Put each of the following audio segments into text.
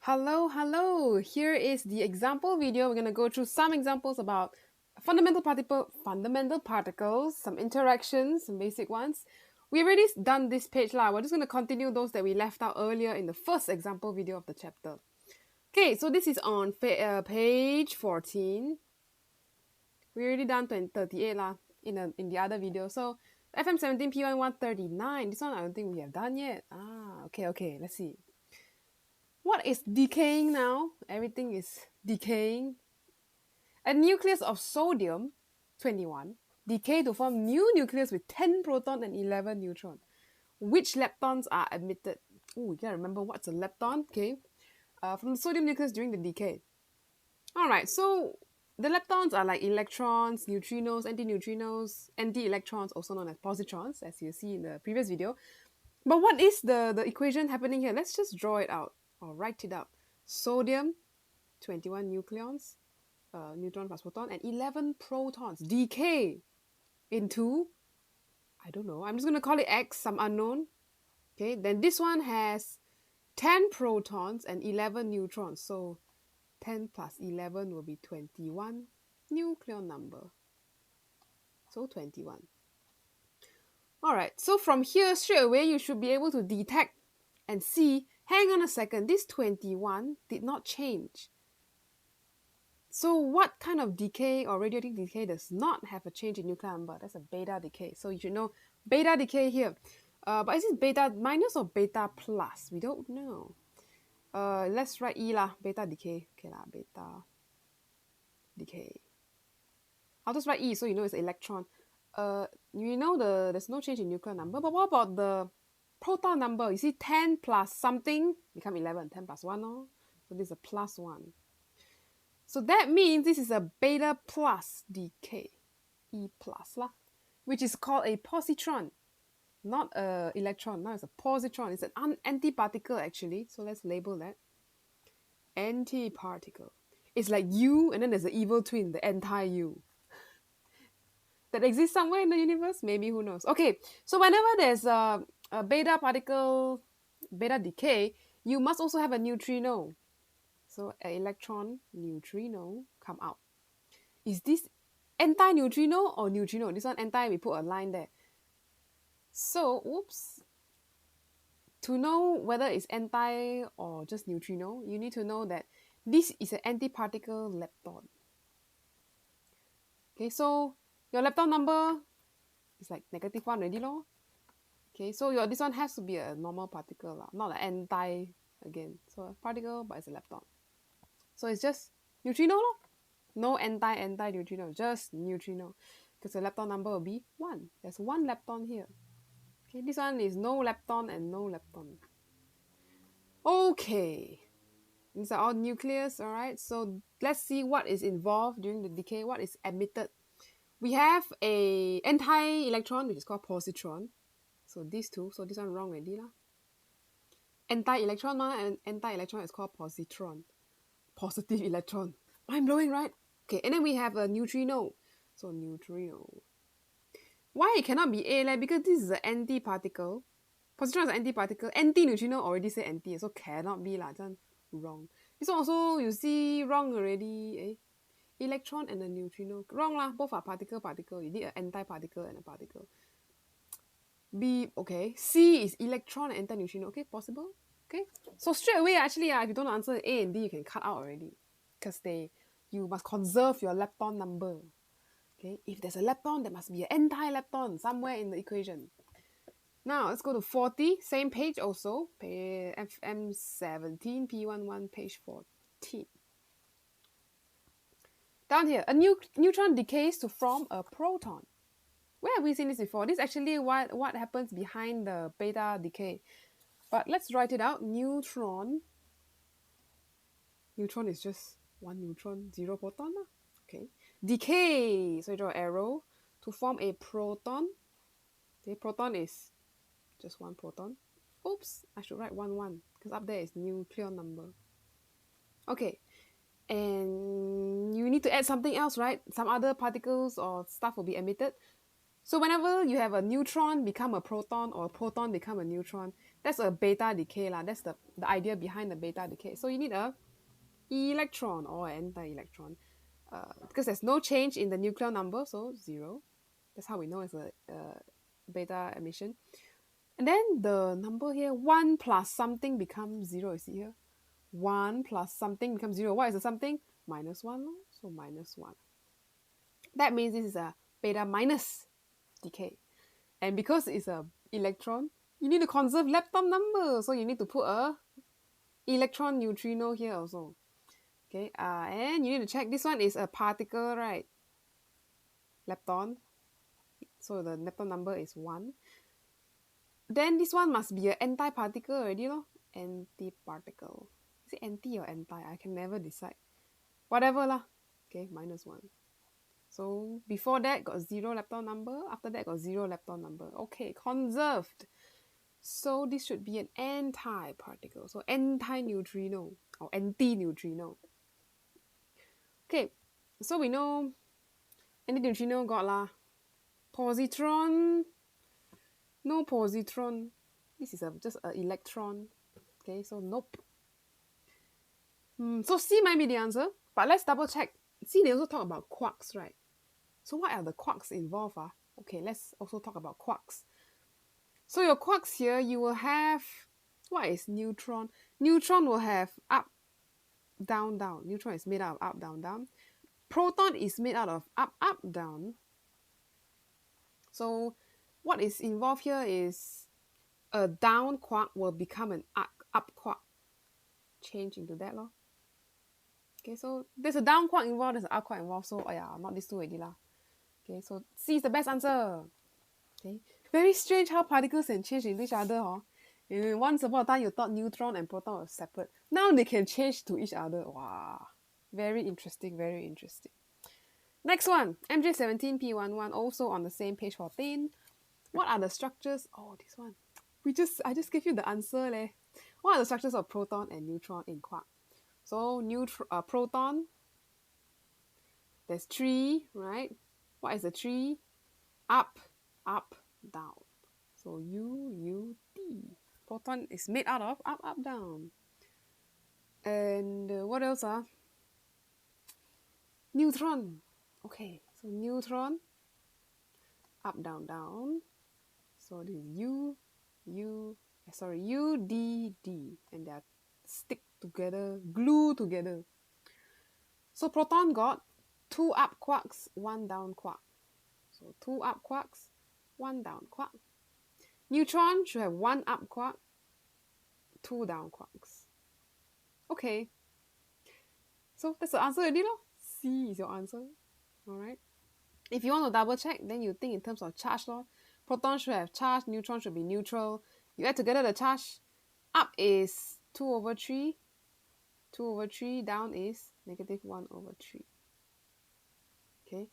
Hello. Here is the example video. We're going to go through some examples about fundamental particles, some interactions, some basic ones. We already done this page lah. We're just going to continue those that we left out earlier in the first example video of the chapter. Okay, so this is on page 14. We already done 38 lah in the other video. So FM17 P11 139. This one I don't think we have done yet. Okay. Let's see. What is decaying now? Everything is decaying. A nucleus of sodium, 21, decay to form new nucleus with 10 proton and 11 neutron. Which leptons are emitted? Oh, you gotta remember what's a lepton, okay? From the sodium nucleus during the decay. Alright, so the leptons are like electrons, neutrinos, antineutrinos, anti-electrons, also known as positrons, as you see in the previous video. But what is the equation happening here? Let's just draw it out or write it out. Sodium, 21 nucleons, neutron plus proton, and 11 protons decay into, I don't know, I'm just going to call it X, some unknown. Okay, then this one has 10 protons and 11 neutrons. So 10 plus 11 will be 21 nucleon number. So 21. Alright, so from here, straight away, you should be able to detect and see, hang on a second, this 21 did not change. So what kind of decay or radioactive decay does not have a change in nuclear number? That's a beta decay. So you should know beta decay here. But is it beta minus or beta plus? We don't know. Let's write E lah, beta decay. Okay lah, beta decay. I'll just write E so you know it's an electron. You know there's no change in nuclear number, but what about the proton number? You see 10 plus something become 11, 10 plus 1, no? So this is a plus 1. So that means this is a beta plus decay, E plus lah, which is called a positron, not an electron. Now it's a positron. It's an antiparticle actually. So let's label that. Antiparticle. It's like U and then there's an evil twin, the anti-U. That exists somewhere in the universe? Maybe, who knows? Okay, so whenever there's a beta particle, beta decay, you must also have a neutrino. So an electron, neutrino, come out. Is this anti-neutrino or neutrino? This one anti, we put a line there. So, oops. To know whether it's anti or just neutrino, you need to know that this is an antiparticle lepton. Okay, so your lepton number is like -1 already lor. Okay, so this one has to be a normal particle lah, not an anti again. So a particle, but it's a lepton. So it's just neutrino lor. No anti-neutrino, just neutrino. Because the lepton number will be 1. There's 1 lepton here. Okay, this one is no lepton and no lepton. Okay. These are all nucleus, alright? So let's see what is involved during the decay, what is emitted. We have a anti-electron, which is called positron. So these two, so this one wrong already lah. Anti-electron and anti-electron is called positron. Positive electron. Mind-blowing, right? Okay, and then we have a neutrino. So neutrino. Why it cannot be A? Because this is an antiparticle. Positron is an antiparticle. Anti-neutrino already say anti, so cannot be lah. Wrong. This one also, you see, wrong already. Electron and a neutrino. Wrong lah. Both are particle. You need an antiparticle and a particle. B, okay. C is electron and anti-neutrino. Okay, possible? Okay. So straight away, actually, if you don't answer A and D, you can cut out already. Because you must conserve your lepton number. Okay. If there's a lepton, there must be an anti-lepton somewhere in the equation. Now, let's go to 40. Same page also. FM17 P11 page 14. Down here, a neutron decays to form a proton. Where have we seen this before? This is actually what happens behind the beta decay. But let's write it out. Neutron. Neutron is just 1 neutron, 0 proton. Okay. Decay. So you draw an arrow to form a proton. Okay, proton is just 1 proton. Oops, I should write 1, 1 because up there is nucleon number. Okay. And you need to add something else, right? Some other particles or stuff will be emitted. So whenever you have a neutron become a proton or a proton become a neutron, That's a beta decay lah. That's the idea behind the beta decay. So you need a electron or anti-electron. Because there's no change in the nuclear number, so 0. That's how we know it's a beta emission. And then the number here, 1 plus something becomes 0. You see here? 1 plus something becomes 0. What is the something? Minus 1. So minus 1. That means this is a beta minus decay. And because it's a electron, you need to conserve lepton number. So you need to put a electron neutrino here also. Okay, and you need to check this one is a particle, right? Lepton. So the lepton number is 1. Then this one must be an anti-particle already, no? Anti-particle. Is it anti or anti? I can never decide. Whatever lah. Okay, minus 1. So before that got 0 lepton number. After that got 0 lepton number. Okay, conserved. So this should be an anti-particle. So anti-neutrino or anti-neutrino. Okay, so we know anti-neutrino got lah. Positron. No positron. This is just an electron. Okay, so nope. So C might be the answer. But let's double check. See, they also talk about quarks, right? So what are the quarks involved? Okay, let's also talk about quarks. So your quarks here, you will have, what is neutron? Neutron will have up, down, down. Neutron is made out of up, down, down. Proton is made out of up, up, down. So what is involved here is a down quark will become an up quark. Change into that lor. Okay, so there's a down quark involved, there's an up quark involved. So not these two already lah. Okay, so C is the best answer. Okay, very strange how particles can change into each other. Once upon a time you thought neutron and proton were separate. Now they can change to each other. Wow, very interesting, very interesting. Next one, MJ17 P11, also on the same page 14. What are the structures? Oh, this one. I just gave you the answer leh. What are the structures of proton and neutron in quark? So proton, there's 3, right? What is the 3? Up, up, down. So U, D. Proton is made out of up, up, down. And what else? Neutron. Okay, so neutron, up, down, down. So this is U, D, D. And they are stick together, glue together. So proton got 2 up quarks, 1 down quark. So 2 up quarks, 1 down quark. Neutron should have 1 up quark, 2 down quarks. Okay. So that's the answer already, no? C is your answer. Alright. If you want to double check, then you think in terms of charge, lor. Proton should have charge, neutron should be neutral. You add together the charge. Up is 2 over 3. 2 over 3, down is negative 1 over 3. Okay.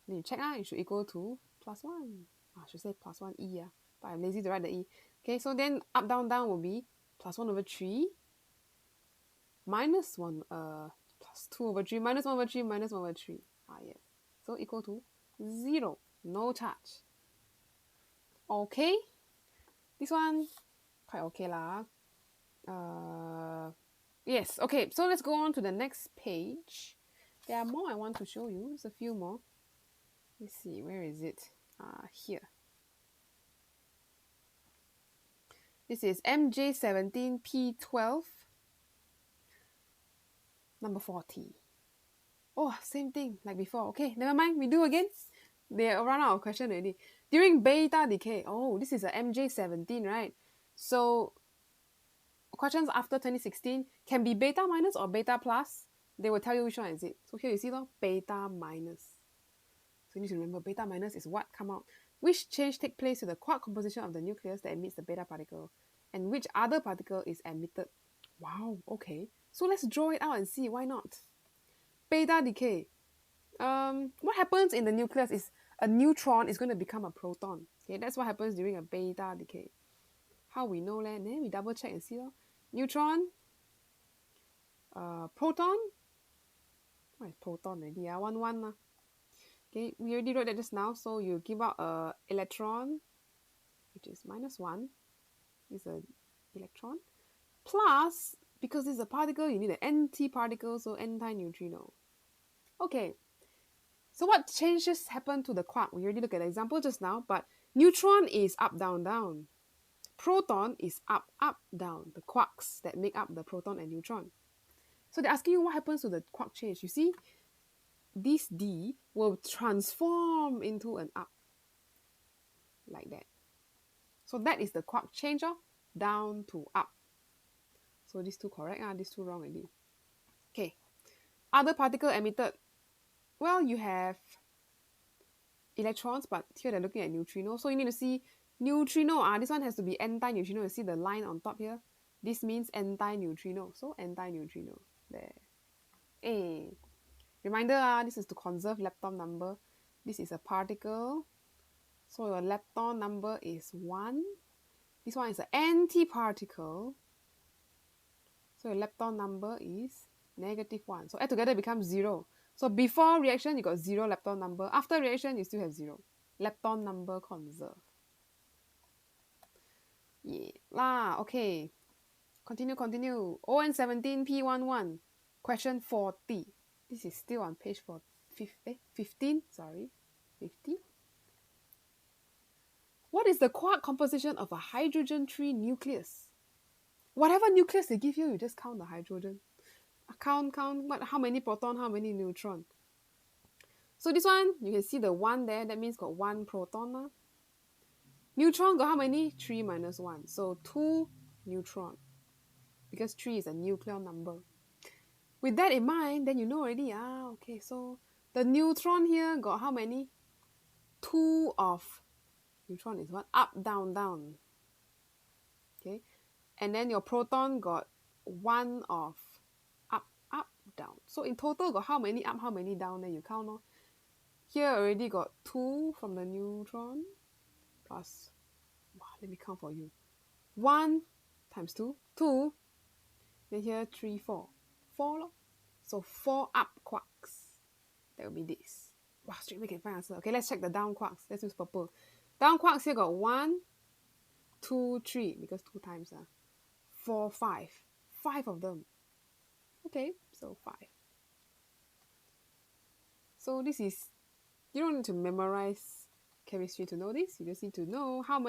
Then you check it should equal to plus 1. I should say plus 1 E, but I'm lazy to write the E. Okay, so then up, down, down will be plus 1 over 3 minus 1, plus 2 over 3 minus 1 over 3 minus 1 over 3. Yes. So equal to 0. No charge. Okay. This one, quite okay lah. Yes, okay. So let's go on to the next page. There are more I want to show you. There's a few more. Let's see, where is it? Here. This is MJ17 P12 number 40. Oh, same thing like before. Okay, never mind. We do again. They run out of question already. During beta decay. Oh, this is a MJ17, right? So questions after 2016 can be beta minus or beta plus. They will tell you which one is it. So here you see the beta minus. So you need to remember beta minus is what come out. Which change take place to the quark composition of the nucleus that emits the beta particle, and which other particle is emitted. Wow, okay. So let's draw it out and see, why not? Beta decay. What happens in the nucleus is a neutron is going to become a proton. Okay, that's what happens during a beta decay. How we know that? Then we double check and see. Neutron, proton. What is proton already? 1, 1. Okay, we already wrote that just now. So you give out a electron, which is minus 1. It's a electron, plus, because this is a particle, you need an anti-particle, so anti-neutrino. Okay, so what changes happen to the quark? We already looked at the example just now, but neutron is up, down, down. Proton is up, up, down. The quarks that make up the proton and neutron. So they're asking you what happens to the quark change. You see, this D will transform into an up, like that. So that is the quark change of down to up. So these two correct, these two wrong already. Okay, other particle emitted. Well, you have electrons, but here they're looking at neutrino. So you need to see neutrino. This one has to be anti-neutrino. You see the line on top here? This means anti-neutrino. So anti-neutrino. There. A. Reminder, this is to conserve lepton number. This is a particle. So your lepton number is 1. This one is an antiparticle. So your lepton number is -1. So add together it becomes 0. So before reaction, you got 0 lepton number. After reaction, you still have 0. Lepton number conserved. Yeah lah, okay. Continue. ON17 P11. Question 40. This is still on page 15. Sorry. 50. What is the quark composition of a hydrogen-3 nucleus? Whatever nucleus they give you, you just count the hydrogen. Count how many proton, how many neutron. So this one, you can see the 1 there. That means got 1 proton. Neutron got how many? 3 minus 1. So 2 neutron. Because 3 is a nuclear number. With that in mind, then you know already. Okay, so the neutron here got how many? 2 of neutron is what? Up, down, down. Okay. And then your proton got 1 of up, up, down. So in total got how many up, how many down? Then you count. Here already got 2 from the neutron plus, let me count for you. 1 times 2, 2. Then here 3, 4. 4. So 4 up quarks. That will be this. Wow, straight we can find answer. Okay, let's check the down quarks. Let's use purple. Down quarks here got 1, 2, 3, because 2 times 4, 5. 5 of them. Okay, so 5. So this is, you don't need to memorize chemistry to know this. You just need to know how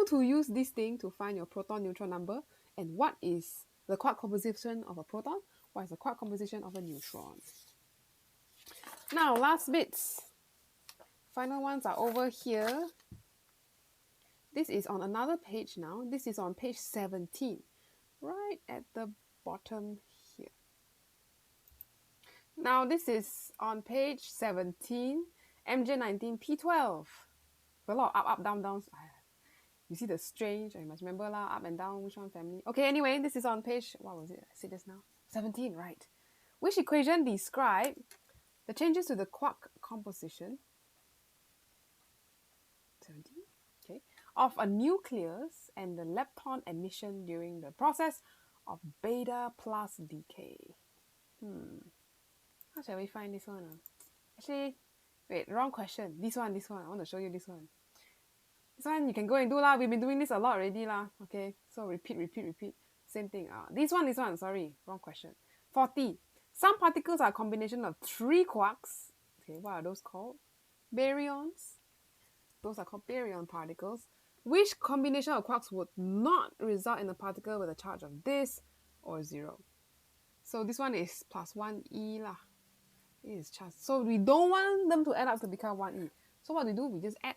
to use this thing to find your proton neutron number, and what is the quark composition of a proton, what is the quark composition of a neutron. Now, last bits. Final ones are over here. This is on another page now. This is on page 17, right at the bottom here. Now, this is on page 17, MJ19 P12. A lot of up, down, downs. You see the strange, I must remember up and down, which one family. Okay, anyway, this is on page, what was it? I said this now. 17, right. Which equation describe the changes to the quark composition 17, okay, of a nucleus and the lepton emission during the process of beta plus decay? How shall we find this one? Actually, wait, wrong question. This one. I want to show you this one. This one you can go and do lah. We've been doing this a lot already lah. Okay, so repeat. Same thing. This one. Sorry, wrong question. 40. Some particles are a combination of 3 quarks. Okay, what are those called? Baryons. Those are called baryon particles. Which combination of quarks would not result in a particle with a charge of this or 0? So this one is plus 1e lah. It is charged. So we don't want them to add up to become 1e. So what we do, we just add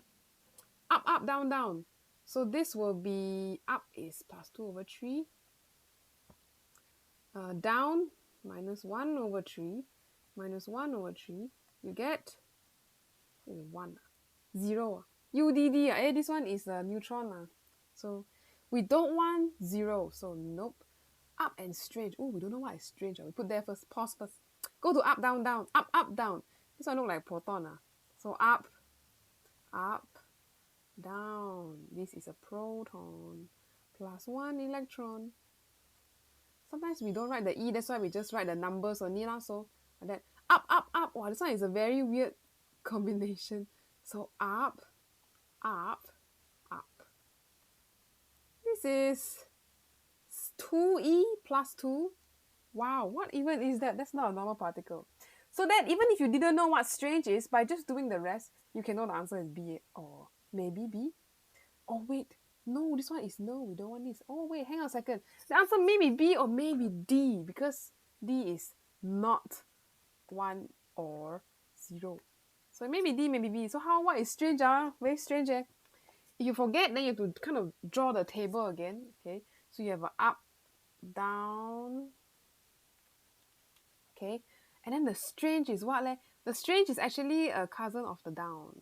up, down, down. So this will be up is plus 2 over 3. Down minus 1 over 3 minus 1 over 3. You get 1. 0. UDD. This one is a neutron. So we don't want 0. So nope. Up and strange. Oh, we don't know what is strange. We put there first. Pause first. Go to up, down, down. Up, down. This one look like proton. So up, down. This is a proton. Plus 1 electron. Sometimes we don't write the E. That's why we just write the numbers only. So like that. Up. Wow, this one is a very weird combination. So up. this is 2e plus 2. Wow, what even is that? That's not a normal particle. So that even if you didn't know what strange is, by just doing the rest, you can know the answer is B or maybe B. Oh wait, no, this one is no, we don't want this. Oh wait, hang on a second. The answer may be B or maybe D, because D is not 1 or 0. So maybe D, maybe B. So what is strange? Very strange. If you forget, then you have to kind of draw the table again. Okay, so you have an up, down. Okay, and then the strange is what? The strange is actually a cousin of the down.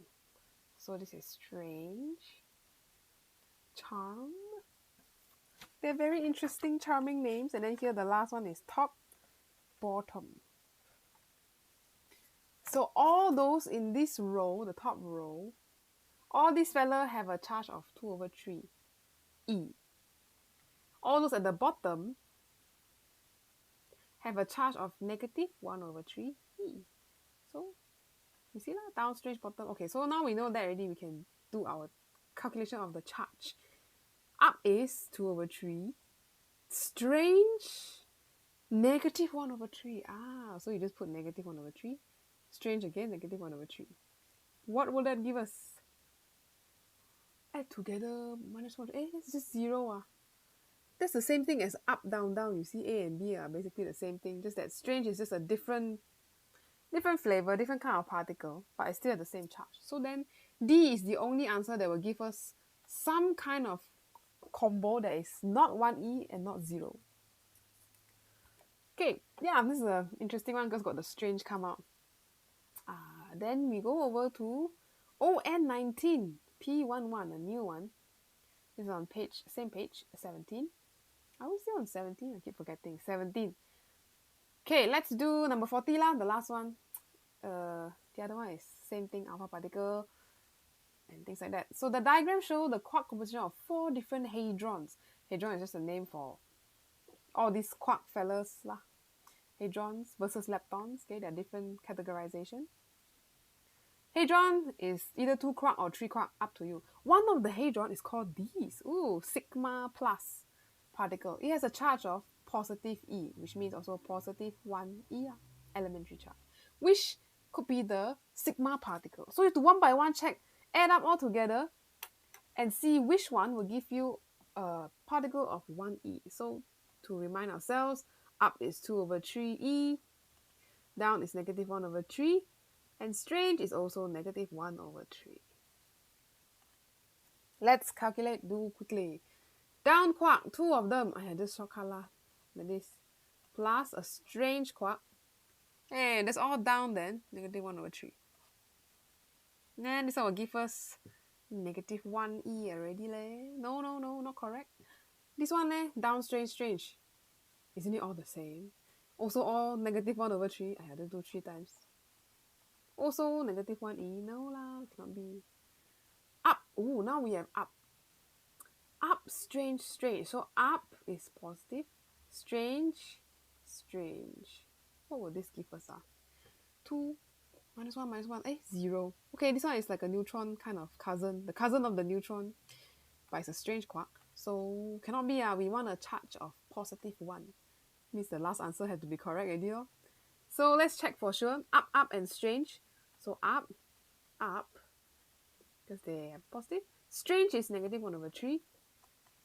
So this is strange. Charm. They're very interesting, charming names. And then here the last one is top, bottom. So all those in this row, the top row, all these fellas have a charge of 2 over 3 E. All those at the bottom have a charge of negative 1 over 3 E. So you see that? Down, strange, bottom. Okay, so now we know that already. We can do our calculation of the charge. Up is 2 over 3. Strange, negative 1 over 3. So you just put negative 1 over 3. Strange again, negative 1 over 3. What will that give us? Add together, minus 1. That's just 0. That's the same thing as up, down, down. You see A and B are basically the same thing. Just that strange is just a different flavor, different kind of particle, but it still has the same charge. So then D is the only answer that will give us some kind of combo that is not 1E and not 0. Okay, yeah, this is an interesting one because got the strange come out. Then we go over to ON19 P11, a new one. This is on same page, 17. I always say on 17, I keep forgetting. 17. Okay, let's do number 40 lah, the last one. The other one is same thing, alpha particle and things like that. So the diagram shows the quark composition of 4 different hadrons. Hadron is just a name for all these quark fellas lah. Hadrons versus leptons. Okay, they're different categorization. Hadron is either 2 quark or 3 quark, up to you. One of the hadron is called these. Sigma plus particle. It has a charge of positive E, which means also positive 1E, elementary charge, which could be the sigma particle. So you have to one by one check, add up all together, and see which one will give you a particle of 1E. So to remind ourselves, up is 2 over 3E, down is negative 1 over 3, and strange is also negative 1 over 3. Let's calculate, do quickly. Down quark, 2 of them, I had this short color, like this, plus a strange quark. Hey, that's all down then, negative 1 over 3. Then this one will give us negative 1E already. No, not correct. This one, down strange. Isn't it all the same? Also all negative 1 over 3. I had to do 3 times. Also negative 1E. No lah, cannot be. Up. Now we have up. Up, strange. So up is positive. Strange. What will this give us? 2 minus 1 0. Okay, this one is like a neutron kind of cousin. The cousin of the neutron. But it's a strange quark. So cannot be. We want a charge of positive 1. Means the last answer had to be correct already. So let's check for sure. Up, and strange. So up. Because they are positive. Strange is negative 1 over 3.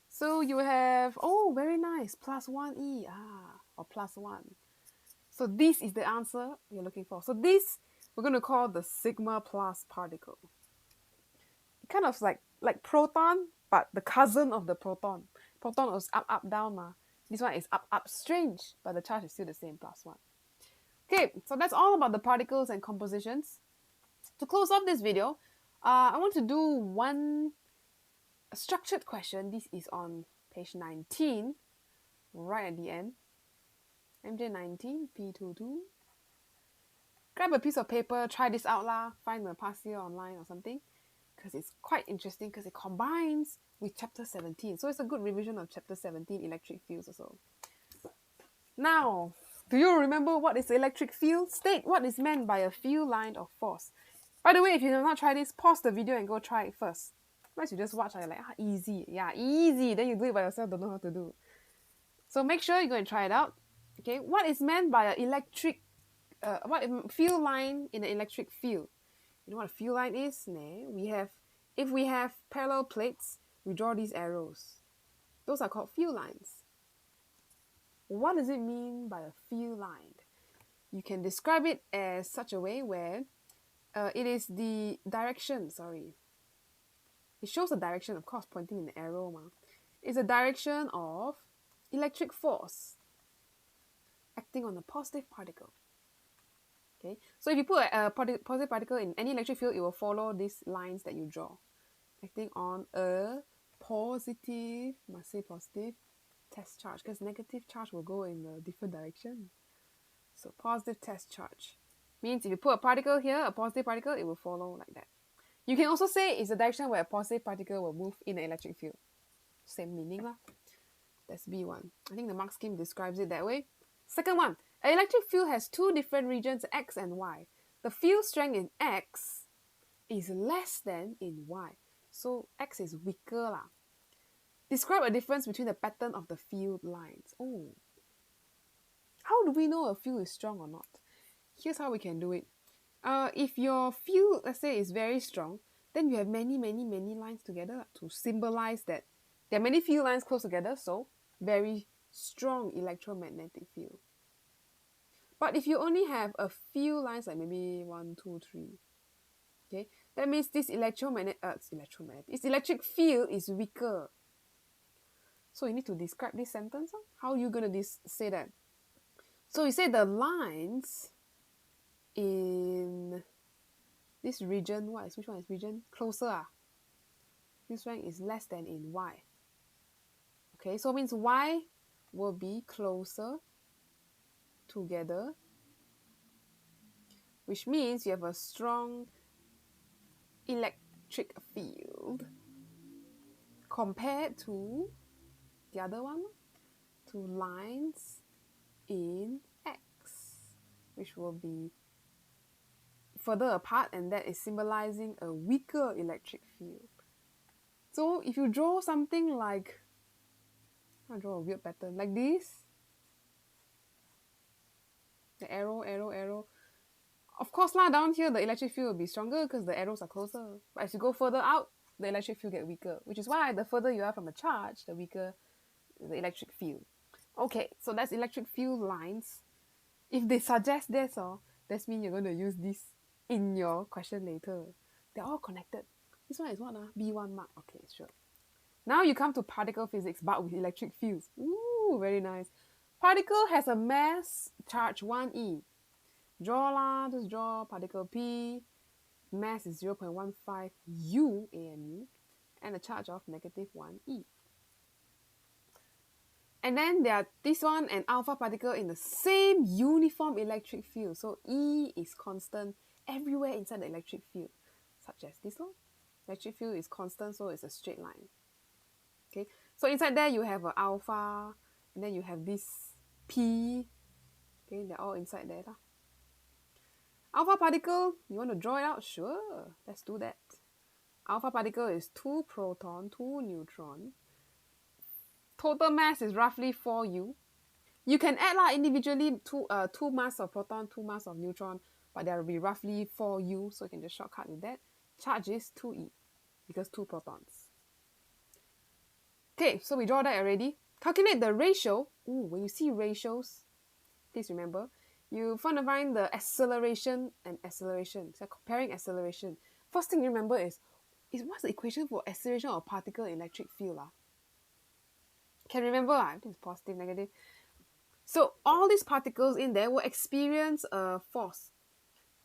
So you have, very nice, plus 1E, or plus 1. So this is the answer you're looking for. So this, we're going to call the sigma plus particle. Kind of like proton, but the cousin of the proton. Proton was up, down. This one is up, strange, but the charge is still the same, plus 1. Okay, so that's all about the particles and compositions. To close off this video, I want to do a structured question. This is on page 19, right at the end. MJ19 P22. Grab a piece of paper, try this out lah. Find the past year online or something, because it's quite interesting because it combines with chapter 17. So it's a good revision of chapter 17, electric fields also. Now, do you remember what is the electric field? State what is meant by a field line of force. By the way, if you have not tried this, pause the video and go try it first. Sometimes you just watch and you're like, easy. Yeah, easy. Then you do it by yourself, don't know how to do. So make sure you go and try it out. Okay, what is meant by an electric, field line in an electric field? You know what a field line is? If we have parallel plates, we draw these arrows. Those are called field lines. What does it mean by a field line? You can describe it as such a way where it is the direction, it shows the direction, of course, pointing in the arrow. It's the direction of electric force acting on a positive particle. Okay, so if you put a positive particle in any electric field, it will follow these lines that you draw, acting on a positive, must say positive, test charge, because negative charge will go in a different direction. So positive test charge means if you put a particle here, a positive particle, it will follow like that. You can also say it's the direction where a positive particle will move in an electric field. Same meaning lah. That's B1. I think the mark scheme describes it that way. Second one, an electric field has two different regions, X and Y. The field strength in X is less than in Y. So X is weaker lah. Describe a difference between the pattern of the field lines. Oh, how do we know a field is strong or not? Here's how we can do it. If your field, let's say, is very strong, then you have many lines together to symbolize that there are many field lines close together, so very strong electromagnetic field. But if you only have a few lines, like maybe 1, 2, 3, okay, that means this electric field is weaker. So you need to describe this sentence. How are you going to say that? So you say the lines in this region, which one is region? Closer. This one is less than in Y. Okay, so it means Y will be closer together, which means you have a strong electric field compared to the other one, to lines in X, which will be further apart, and that is symbolizing a weaker electric field. So if you draw something like, I'll draw a weird pattern like this, the arrow. Of course lah, down here the electric field will be stronger because the arrows are closer. But as you go further out, the electric field get weaker, which is why the further you are from a charge, the weaker the electric field. Okay, so that's electric field lines. If they suggest this, that means you're going to use this in your question later. They're all connected. This one is what? B1 mark. Okay, sure. Now you come to particle physics, but with electric fields. Ooh, very nice. Particle has a mass charge 1e. Just draw particle P. Mass is 0.15 U AMU and a charge of negative 1e. And then there are this one and alpha particle in the same uniform electric field. So E is constant everywhere inside the electric field, such as this one. Electric field is constant, so it's a straight line. Okay, so inside there you have an alpha, and then you have this P. Okay, they're all inside there. Alpha particle, you want to draw it out? Sure, let's do that. Alpha particle is 2 proton, 2 neutron. Total mass is roughly 4U. You can add individually two mass of proton, 2 mass of neutron, but there will be roughly 4U, so you can just shortcut with that. Charge is 2E, because 2 protons. Okay, so we draw that already. Calculate the ratio. Ooh, when you see ratios, please remember, you want to find the acceleration and acceleration. So comparing acceleration. First thing you remember is what's the equation for acceleration of particle in electric field? Can remember? I think it's positive, negative. So all these particles in there will experience a force.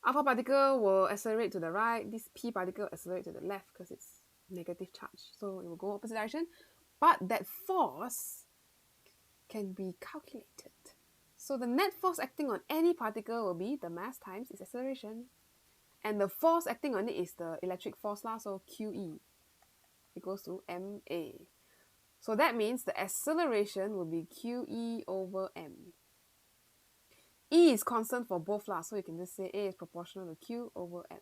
Alpha particle will accelerate to the right. This P particle accelerate to the left because it's negative charge. So it will go opposite direction. But that force can be calculated. So the net force acting on any particle will be the mass times its acceleration. And the force acting on it is the electric force, so QE equals to MA. So that means the acceleration will be QE over M. E is constant for both, so you can just say A is proportional to Q over M.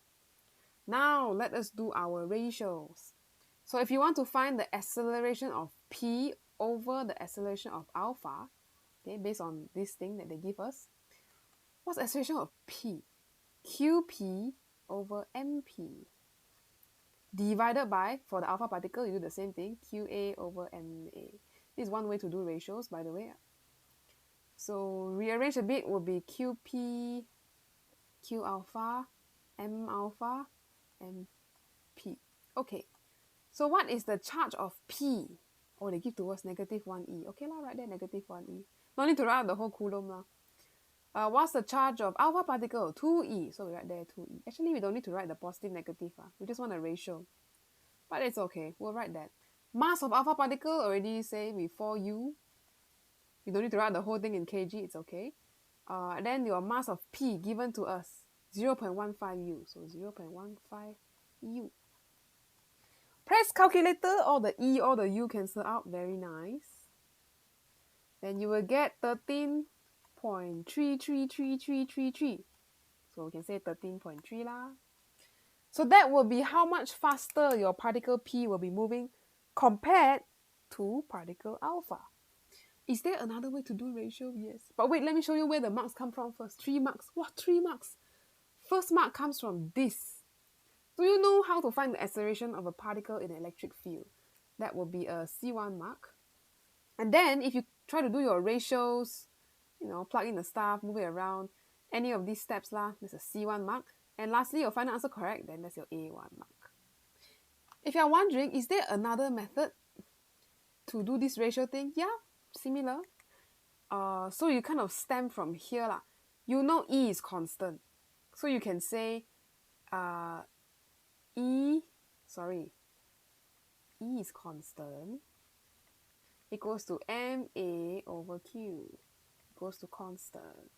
Now let us do our ratios. So if you want to find the acceleration of P over the acceleration of alpha, okay, based on this thing that they give us, what's the acceleration of P? QP over MP. Divided by, for the alpha particle, you do the same thing, QA over MA. This is one way to do ratios, by the way. So rearrange a bit will be QP, Q alpha, M alpha, and P. Okay, so what is the charge of P? Oh, they give to us negative 1e. Okay, right there, negative 1e. No need to write out the whole Coulomb. What's the charge of alpha particle? 2e. So we write there 2e. Actually, we don't need to write the positive, negative. We just want a ratio. But it's okay. We'll write that. Mass of alpha particle, already say with 4u. You don't need to write the whole thing in kg. It's okay. Then your mass of P given to us, 0.15 U. So 0.15 U. Press calculator, all the E, all the U cancel out. Very nice. Then you will get 13.333333. So we can say 13.3 lah. So that will be how much faster your particle P will be moving compared to particle alpha. Is there another way to do ratio? Yes. But wait, let me show you where the marks come from first. 3 marks. What? 3 marks? First mark comes from this. Do you know how to find the acceleration of a particle in an electric field? That will be a C1 mark. And then if you try to do your ratios, plug in the stuff, move it around, any of these steps lah, there's a C1 mark. And lastly, your final answer correct, then that's your A1 mark. If you're wondering, is there another method to do this ratio thing? Yeah, similar. So you kind of stem from here lah. You know E is constant. So you can say E is constant equals to MA over Q equals to constant.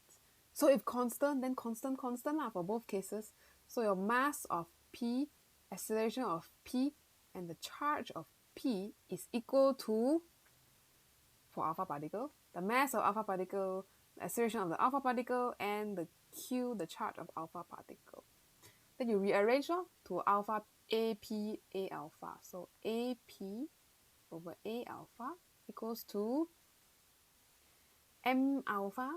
So if constant, then constant lah for both cases. So your mass of P, acceleration of P, and the charge of P is equal to, for alpha particle, the mass of alpha particle, the acceleration of the alpha particle, and the Q, the charge of alpha particle. Then you rearrange to alpha AP A alpha. So AP over A alpha equals to M alpha.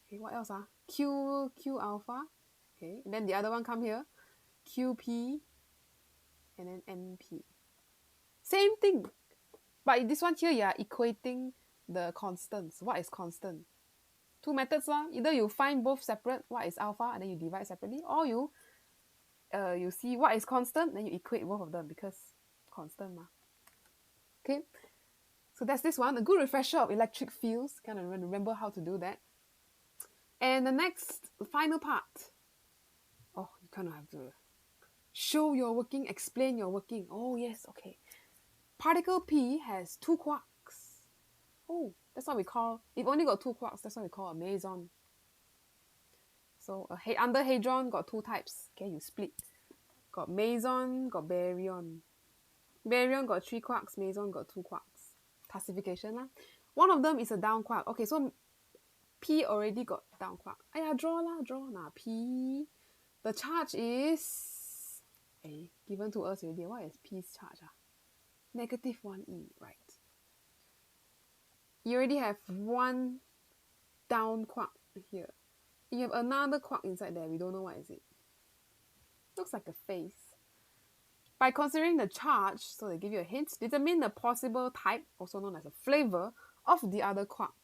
Okay, what else? Q alpha. Okay, and then the other one come here. QP and then MP. Same thing. But this one here, you are equating the constants. What is constant? 2 methods lah. Either you find both separate, what is alpha, and then you divide separately, or you see what is constant, then you equate both of them because constant ma. Okay, so that's this one. A good refresher of electric fields. Kind of remember how to do that. And the next, final part. Oh, you kind of have to show your working, explain your working. Oh yes, okay. Particle P has 2 quarks. Oh, that's what we call, if only got 2 quarks, that's what we call a meson. So under Hadron got 2 types. Okay, you split. Got meson, got baryon. Baryon got 3 quarks, meson got 2 quarks. Classification lah. One of them is a down quark. Okay, so P already got down quark. Draw. Now P, the charge is given to us already. What is P's charge? Negative 1e, right? You already have 1 down quark here. You have another quark inside there. We don't know what is it. Looks like a face. By considering the charge, so they give you a hint, determine the possible type, also known as a flavor, of the other quark.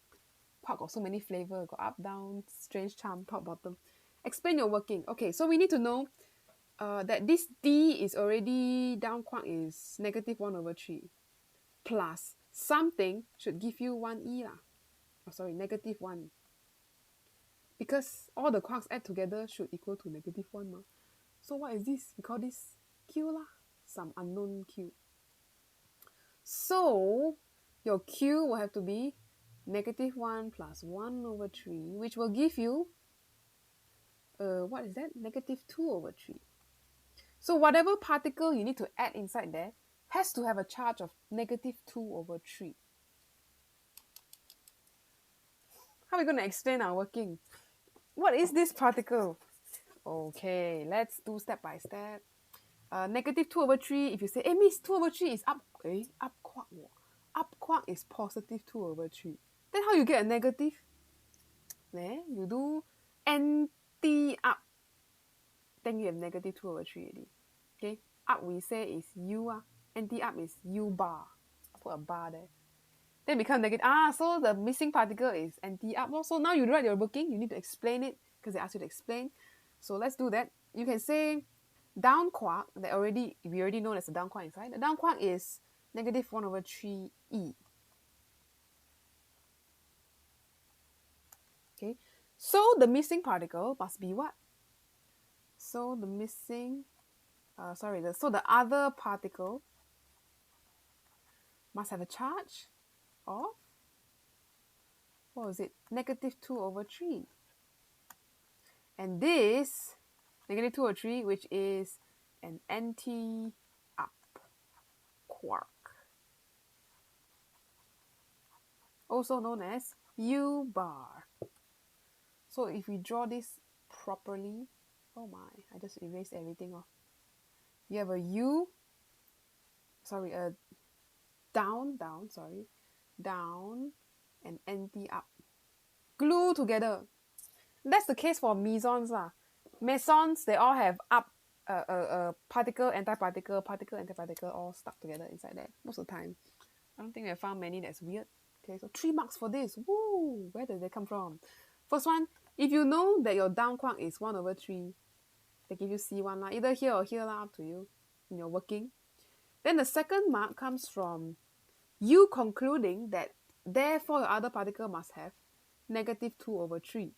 Quark got so many flavors, got up, down, strange charm, top, bottom. Explain your working. Okay, so we need to know that this D is already, down quark is negative 1 over 3. Plus something should give you 1e lah. Oh, sorry, negative 1. Because all the quarks add together should equal to negative 1 ma. So what is this? We call this Q lah. Some unknown Q. So your Q will have to be negative 1 plus 1 over 3, which will give you, what is that? Negative 2 over 3. So whatever particle you need to add inside there has to have a charge of negative 2 over 3. How are we going to explain our working? What is this particle? Okay, let's do step by step. Negative 2 over 3, if you say, miss, 2 over 3 is up, up quark. Up quark is positive 2 over 3. Then how you get a negative? You do anti-up. Then you have negative 2 over 3 already. Okay, up we say is U. Anti-up is U bar. Put a bar there. Then become negative. So the missing particle is anti-up. So now you write your working, you need to explain it because they ask you to explain. So let's do that. You can say down quark, we already know there's a down quark inside. The down quark is negative 1 over 3e. Okay, so the missing particle must be what? So the missing, so the other particle must have a charge of, what was it? Negative 2 over 3. And this, negative 2 over 3, which is an anti-up quark, also known as U bar. So if we draw this properly, oh my, I just erased everything off. You have a U, a down, and anti-up. Glue together. That's the case for mesons. Mesons, they all have up, particle, antiparticle, particle, antiparticle, all stuck together inside there most of the time. I don't think we have found many that's weird. Okay, so 3 marks for this. Woo! Where did they come from? First one, if you know that your down quark is 1 over 3, they give you C1, either here or here, up to you in your working. Then the second mark comes from you concluding that therefore your other particle must have negative 2 over 3.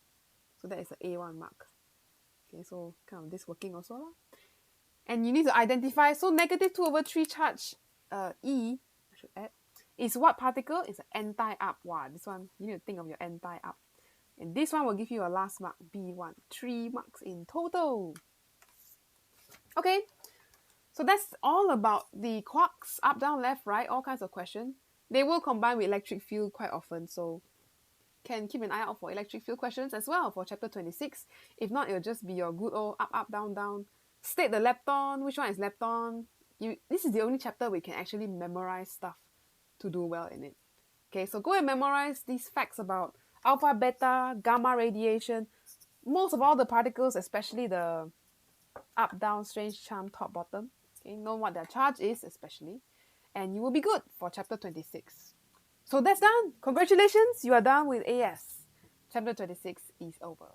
So that is an A1 mark. Okay, so kind of this working also. And you need to identify, so negative 2 over 3 charge E, I should add, is what particle? It's an anti-up. Wow, this one, you need to think of your anti-up. And this one will give you a last mark, B1. 3 marks in total. Okay, so that's all about the quarks, up, down, left, right, all kinds of questions. They will combine with electric field quite often, so can keep an eye out for electric field questions as well for chapter 26. If not, it'll just be your good old up, up, down, down. State the lepton, which one is lepton. This is the only chapter we can actually memorize stuff to do well in it. Okay, so go and memorize these facts about alpha, beta, gamma radiation. Most of all the particles, especially the up, down, strange charm, top, bottom. Okay, know what their charge is especially. And you will be good for chapter 26. So that's done. Congratulations, you are done with AS. Chapter 26 is over.